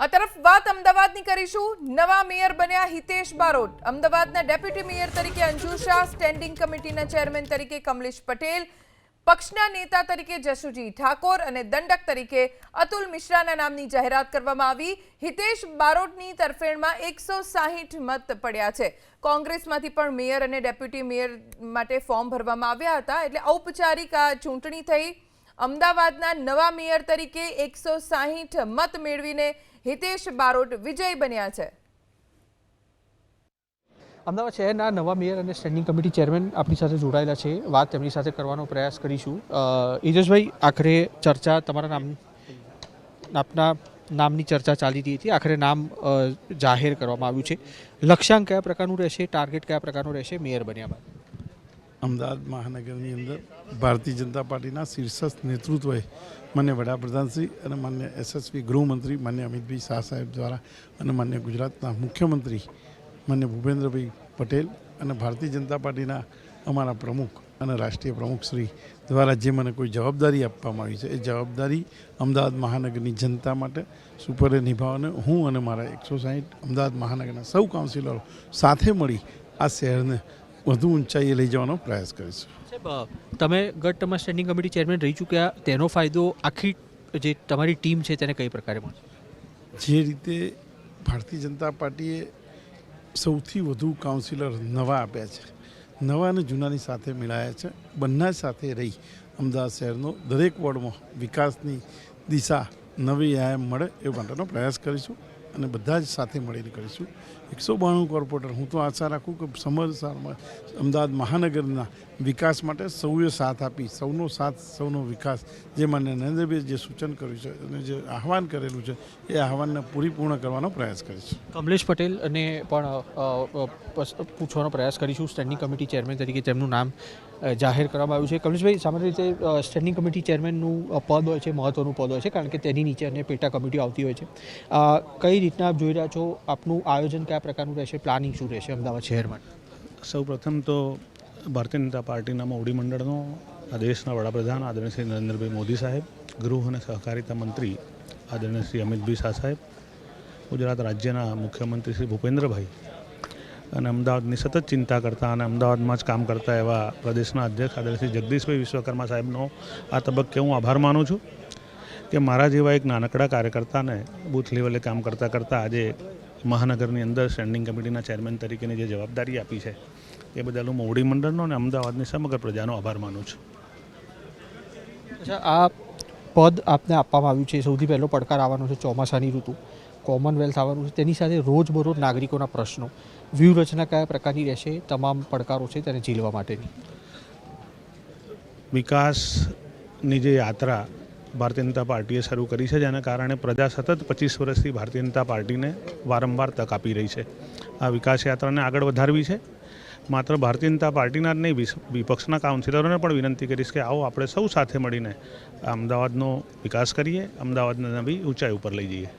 આ તરફ વાત અમદાવાદની કરીશું। નવા મેયર બન્યા હિતેશ બારોટ। અમદાવાદના ડેપ્યુટી મેયર તરીકે અંજુ શાહ, સ્ટેન્ડિંગ કમિટીના ચેરમેન તરીકે કમલેશ પટેલ, પક્ષના નેતા તરીકે જશુજી ઠાકોર અને દંડક તરીકે અતુલ મિશ્રાના નામની જાહેરાત કરવામાં આવી। હિતેશ બારોટની તરફેણમાં 160 મત પડ્યા છે। કોંગ્રેસમાંથી પણ મેયર અને ડેપ્યુટી મેયર માટે ફોર્મ ભરવામાં આવ્યા હતા, એટલે ઔપચારિક આ ચૂંટણી થઈ। અમદાવાદના નવા મેયર તરીકે 160 મત મેળવીને હિતેશ બારોટ વિજય બન્યા છે। અમદાવાદ શહેરના નવા મેયર અને સ્ટેન્ડિંગ કમિટી ચેરમેન આપણી સાથે જોડાયેલા છે। વાત તેમની સાથે કરવાનો પ્રયાસ કરીશું। હિતેશભાઈ, આખરે ચર્ચા તમારા આપના નામની ચર્ચા ચાલી રહી હતી, આખરે નામ જાહેર કરવામાં આવ્યું છે। લક્ષ્યાંક કયા પ્રકારનું રહેશે, ટાર્ગેટ કયા પ્રકારનું રહેશે મેયર બન્યા બાદ? અમદાવાદ મહાનગરની અંદર ભારતીય જનતા પાર્ટીના શીર્ષસ્થ નેતૃત્વએ માન્ય વડાપ્રધાનશ્રી અને માન્ય યશસ્વી ગૃહમંત્રી માન્ય અમિતભાઈ શાહ સાહેબ દ્વારા અને માન્ય ગુજરાતના મુખ્યમંત્રી માન્ય ભૂપેન્દ્રભાઈ પટેલ અને ભારતીય જનતા પાર્ટીના અમારા પ્રમુખ અને રાષ્ટ્રીય પ્રમુખ શ્રી દ્વારા જે મને કોઈ જવાબદારી આપવામાં આવી છે, એ જવાબદારી અમદાવાદ મહાનગરની જનતા માટે સુપરે નિભાવવાને હું અને મારા 160 અમદાવાદ મહાનગરના સૌ કાઉન્સિલરો સાથે મળી આ શહેરને વધુ ઊંચાઈએ લઈ જવાનો પ્રયાસ કરીશું। તમે ગત ટર્મમાં સ્ટેન્ડિંગ કમિટી ચેરમેન રહી ચૂક્યા, તેનો ફાયદો આખી જે તમારી ટીમ છે તેને કઈ પ્રકારે મળશે? જે રીતે ભારતીય જનતા પાર્ટીએ સૌથી વધુ કાઉન્સિલર નવા આપ્યા છે, નવા અને જૂનાની સાથે મિલાયા છે, બંને સાથે રહી અમદાવાદ શહેરનો દરેક વોર્ડમાં વિકાસની દિશા નવી આયામ મળે એ માટેનો પ્રયાસ કરીશું અને બધા જ સાથે મળીને કરીશું। 192 કોર્પોરેટર, હું તો આશા રાખું કે સમગ્ર અમદાવાદ મહાનગરના વિકાસ માટે સૌએ સાથ આપી, સૌનો સાથ સૌનો વિકાસ, જે માન્ય નરેન્દ્રભાઈએ જે સૂચન કર્યું છે અને જે આહવાન કરેલું છે એ આહવાનને પૂર્ણ કરવાનો પ્રયાસ કરીશું। કમલેશ પટેલ અને પણ પૂછવાનો પ્રયાસ કરીશું। સ્ટેન્ડિંગ કમિટી ચેરમેન તરીકે તેમનું નામ જાહેર કરવામાં આવ્યું છે। કમલેશભાઈ, સામાન્ય રીતે સ્ટેન્ડિંગ કમિટી ચેરમેનનું પદ હોય છે, મહત્વનું પદ હોય છે, કારણ કે તેની નીચે અન્ય પેટા કમિટીઓ આવતી હોય છે। કઈ રીતના આપ જોઈ રહ્યા છો? આપનું આયોજન કયા પ્રકારનું રહેશે, પ્લાનિંગ શું રહેશે અમદાવાદ શહેર માટે? સૌ પ્રથમ તો ભારતીય જનતા પાર્ટીના મોવડી મંડળનો આ દેશના વડાપ્રધાન આદરણીય શ્રી નરેન્દ્રભાઈ મોદી સાહેબ, ગૃહ અને સહકારિતા મંત્રી આદરણીય શ્રી અમિતભાઈ શાહ સાહેબ, ગુજરાત રાજ્યના મુખ્યમંત્રી શ્રી ભૂપેન્દ્રભાઈ અને અમદાવાદની સતત ચિંતા કરતા અને અમદાવાદમાં જ કામ કરતા એવા પ્રદેશના અધ્યક્ષ આદરણીય શ્રી જગદીશભાઈ વિશ્વકર્મા સાહેબનો આ તબક્કે હું આભાર માનું છું કે મારા જેવા એક નાનકડા કાર્યકર્તાને બૂથ લેવલે કામ કરતાં કરતાં આજે મહાનગરની અંદર સ્ટેન્ડિંગ કમિટીના ચેરમેન તરીકેની જે જવાબદારી આપી છે એ બદલ હું મોવડી મંડળનો અને અમદાવાદની સમગ્ર પ્રજાનો આભાર માનું છું। અચ્છા, આ પદ આપને આપવામાં આવ્યું છે, સૌથી પહેલો પડકાર આવવાનો છે ચોમાસાની ઋતુ, કોમનવેલ્થ આવવાનું છે, તેની સાથે રોજબરોજ નાગરિકોના પ્રશ્નો, વ્યૂહરચના કયા પ્રકારની રહેશે તમામ પડકારો છે તેને ઝીલવા માટેની? વિકાસની જે યાત્રા ભારતીય જનતા પાર્ટીએ શરૂ કરી છે, જેના કારણે પ્રજા સતત 25 વર્ષથી ભારતીય જનતા પાર્ટીને વારંવાર તક આપી રહી છે। આ વિકાસ યાત્રાને આગળ વધારવી છે। માત્ર ભારતીય જનતા પાર્ટીના જ નહીં, વિપક્ષના કાઉન્સિલરોને પણ વિનંતી કરીશ કે આવો આપણે સૌ સાથે મળીને અમદાવાદનો વિકાસ કરીએ, અમદાવાદને નવી ઊંચાઈ ઉપર લઈ જઈએ।